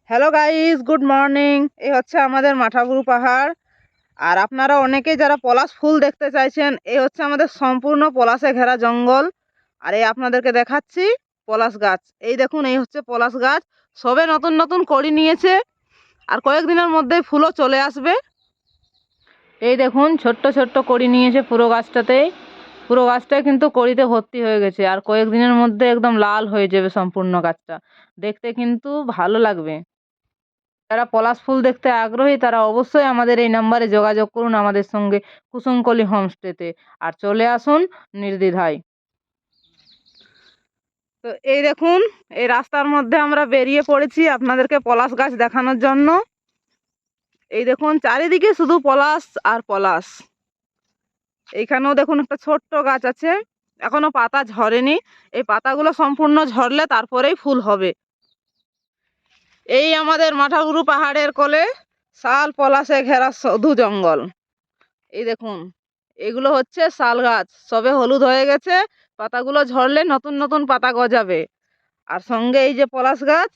Hello guys, good morning. এই হচ্ছে আমাদের মাঠাগুরু পাহাড়। আর আপনারা অনেকেই যারা পলাশ ফুল দেখতে চাইছেন, এই হচ্ছে আমাদের সম্পূর্ণ পলাশে ঘেরা জঙ্গল। আর এই আপনাদেরকে দেখাচ্ছি পলাশ গাছ। এই দেখুন, এই হচ্ছে পলাশ গাছ। সবে নতুন নতুন কড়ি নিয়েছে, আর কয়েকদিনের মধ্যেই ফুলও চলে আসবে। এই দেখুন, ছোট্ট ছোট্ট কড়ি নিয়েছে পুরো গাছটাতেই। পুরো গাছটাই কিন্তু কড়িতে ভর্তি হয়ে গেছে, আর কয়েকদিনের মধ্যে একদম লাল হয়ে যাবে সম্পূর্ণ গাছটা। দেখতে কিন্তু ভালো লাগবে। যারা পলাশ ফুল দেখতে আগ্রহী তারা অবশ্যই আমাদের এই নাম্বারে যোগাযোগ করুন আমাদের সঙ্গে, কুসুমকলি হোমস্টেতে। আর চলে আসুন নির্দ্বিধায়। তো এই দেখুন, এই রাস্তার মধ্যে আমরা বেরিয়ে পড়েছি আপনাদেরকে পলাশ গাছ দেখানোর জন্য। এই দেখুন, চারিদিকে শুধু পলাশ আর পলাশ। এইখানেও দেখুন একটা ছোট্ট গাছ আছে, এখনো পাতা ঝরেনি। এই পাতাগুলো সম্পূর্ণ ঝরলে তারপরেই ফুল হবে। এই আমাদের মাঠাগুরু পাহাড়ের কোলে শাল পলাশে ঘেরা শুধু জঙ্গল। এই দেখুন, এগুলো হচ্ছে শাল গাছ, সবে হলুদ হয়ে গেছে। পাতাগুলো ঝরলে নতুন নতুন পাতা গজাবে। আর সঙ্গে এই যে পলাশ গাছ,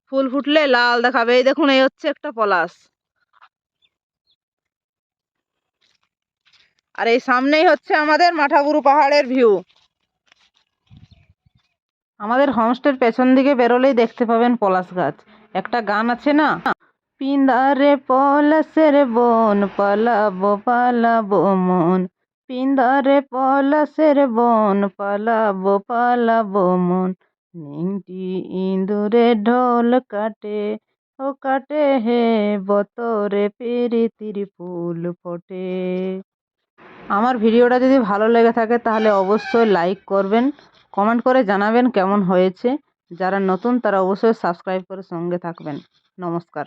ফুল ফুটলে লাল দেখাবে। এই দেখুন, এই হচ্ছে একটা পলাশ। আর এই সামনেই হচ্ছে আমাদের মাঠাগুরু পাহাড়ের ভিউ। আমাদের হোমস্টের পেছন দিকে বেরোলেই দেখতে পাবেন পলাশ গাছ। একটা গান আছে না, পিন্দারে পলাশের বন, পালাবো পালাবো মন। পিন্দারে পলাশের বন, পালাবো পালাবো মন। নিংটি ইঁদুরে ঢোল কাটে, ও কাটে হে বতরে প্রীতির ফুল ফোটে। আমার ভিডিওটা যদি ভালো লেগে থাকে তাহলে অবশ্যই লাইক করবেন, কমেন্ট করে জানাবেন কেমন হয়েছে। যারা নতুন তারা অবশ্যই সাবস্ক্রাইব করে সঙ্গে থাকবেন। নমস্কার।